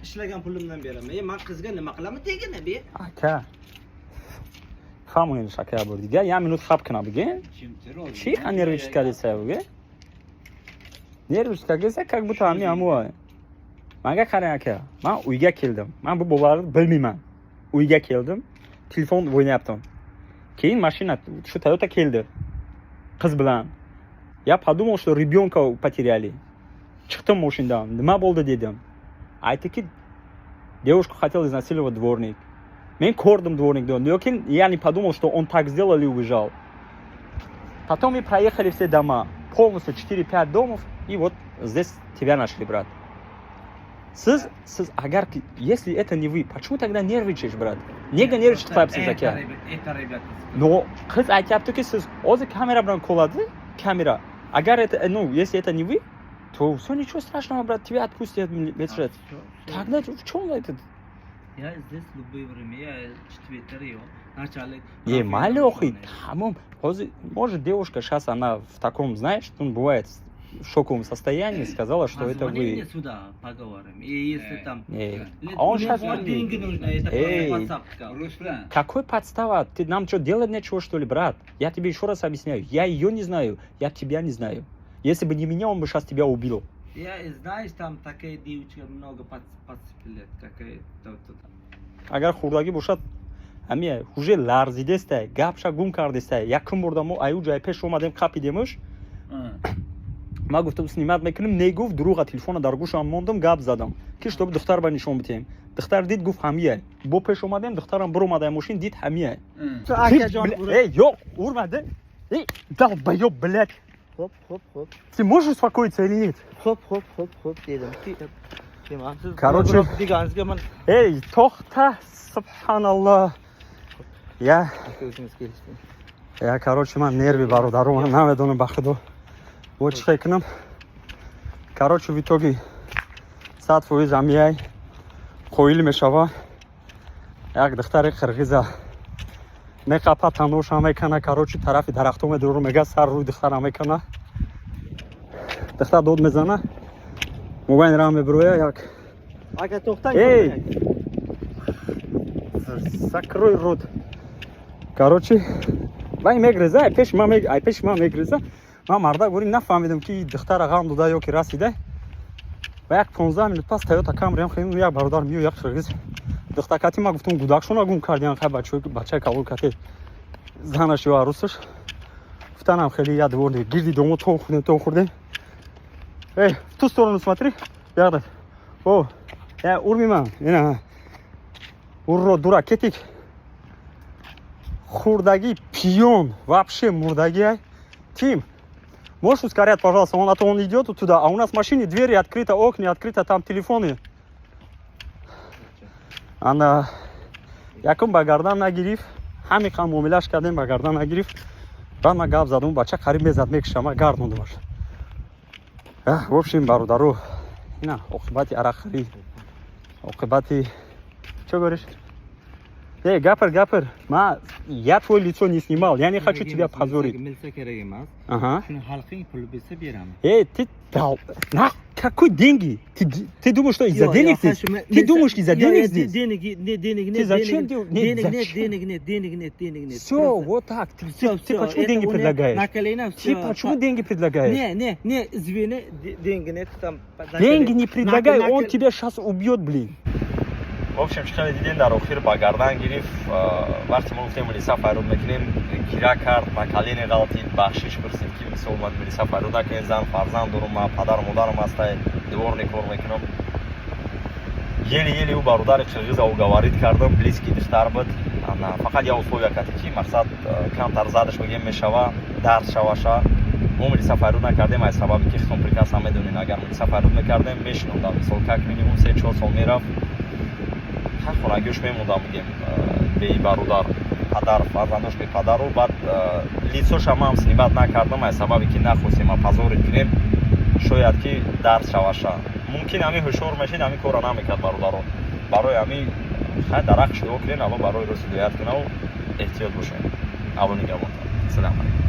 ishlagan pulimdan beraman. Men qizga nima qilaman degina be? Aka. Hamon shaka bordiga. 1 minut xab qina bugün. Chi nervishka desa buga? Nervishka desa, как будто ami amoy. Menga qarang aka. Men uyga keldim. Men bu bolalarni bilmayman. Uyga keldim. Telefon o'ynayaptim. Keyin mashina shu Toyota keldi. Qiz bilan. Я подумал, что ребенка потеряли. Chiqdim mashinadan. Nima bo'ldi dedim. Aytdiki, девушку хотел изнасиловать дворник. Men ko'rdim дворникni. Lekin я не подумал, что он так сделал и убежал. Потом мы проехали все дома. Полностью 4-5 домов. И вот здесь тебя нашли, брат. Siz agar если это не вы, почему тогда нервничаешь, брат? Nega nerv chiqyapsiz aka? No, qiz aytayaptiki, siz hozir kamera bilan qo'ladi, kamera. Agar это, ну, если это не вы, то все ничего страшного, брат, тебя отпустят лечить. Тогда в чем это? Я здесь в любое время, я в Твиттере, начальник. Малёхий, тамом. Может, девушка сейчас она в таком, знаешь, ну, бывает, в шоковом состоянии, сказала, что это вы. Мне сюда поговорим. И если там... А он сейчас... деньги нужны, это Какой подстава? Ты нам что, делать нечего, что ли, брат? Я тебе еще раз объясняю. Я ее не знаю, я тебя не знаю. Если бы не меня, он бы сейчас тебя убил. Я, знаешь, там такая девочка много подцепили, какая-то... Agar xurdagi bo'shat, ами уже larzideста, gapsha gum kardesta. Yaqin bordam ayu joy pesh omadem qapidemish. Ma guftum snimat mekinim, ne guf druga telefona dar gusham mondam gap zadam. Ki shtob duxtar ba nishon bitem. Duxtar did guf hamiye. Bo pesh omadem duxtaram bur omadam moshin did hamiye. Akajon, yo'q, urmadi. Долбоёб, блядь. Hop. Ты можешь успокоиться или нет? Hop dedim. Короче, ey, to'xta, subhanalloh. Ya, короче, man nervi бародару, наведону бахду. Вот чекнем. Короче, в итоге сад фуи замияй. Хоили мешава. Як духтари қирғиза. Меқапа тамоша мекана, короче, тарафи дарахту медуру мега сар руй духтара мекана. Духтар дод мезана. Мубайн рам мебруя, як. Ага, тоқтан. Эй! Закрой рот. Короче, вай мегреза, ай пеш ма мегреза. Ма марда говорим, нафамидам ки духтар агам дуда ёки расида. Ва як 15 минут пас Toyota Camry-ам хелим як бародар миё як қирғиз. Духтакати ма гуфтум гудакшона гум кардиан хай бачаи кабул кати. Занаш ё арусаш. Гуфтанам хели я дворник гирди домо то хурдем. Эй, в ту сторону смотри. Ягда. О, я урмимам. Ина. Урро дура кетик. Хурдаги пьён. Вообще мурдаги, ай. Тим, можешь ускорять, пожалуйста? А то он идет туда, а у нас в машине двери открыты, окна открыты, там телефоны. Она... Якум багардан нагириф. Хами хам муомилаш кардем багардан нагириф. Баъд ман гап задам, бача қариб мезад мекушам, гард монда бош. В общем, бародару, ина оқибати арақхарӣ. Оқибати... Чё говоришь? Эй, гапир. Я твое лицо не снимал. Я не хочу тебя позорить. Ага. Эй, ты дал. Какой деньги? Ты думаешь, что из-за денег здесь? Ты думаешь, из-за денег здесь? Денег Ты зачем? Денег нет. Все, вот так. Ты почему деньги предлагаешь? Ты почему деньги предлагаешь? Не, извини, деньги нет. Деньги не предлагай, он тебя сейчас убьет, блин. В общем, чихали дидем дар охир ба гардан гирифт. Вақте мо гуфтем милиса файруд мекунем, кира кард, ба калени ғалтид, бахшиш пурсид ки мисол омад милиса файруд накунем, зан фарзанд дорум, ма падару модарам ҳастай, дворник кор мекунам. Ели ӯ бародари қирғиза уговорит кардам, близки духтар буд. Фақат я условия кард ки мақсад камтар задаш бигем мешава, дарс шаваша. Мо милиса файруд накардем, аз сабаби ки хитон приказ ҳам медонин, агар милиса файруд мекардем мешунодам, мисол как минимум 3-4 сол мерафт. Хонагиёш мемондам, бигем беи бародар, падар, фарзандош бе падару, баъд лицошам ҳам снимат накардам, аз сабаби ки нахостем позорит кунем, шояд ки дарс шаваша. Мумкин ҳамин ҳушёр мешид, ҳамин кора намекард бародарон. Барои ҳамин хай дарахт шудо кунем, аввал барои рӯз ҳидоят кунаву эҳтиёт бошем. Аввал нигоҳбон. Салом алейкум.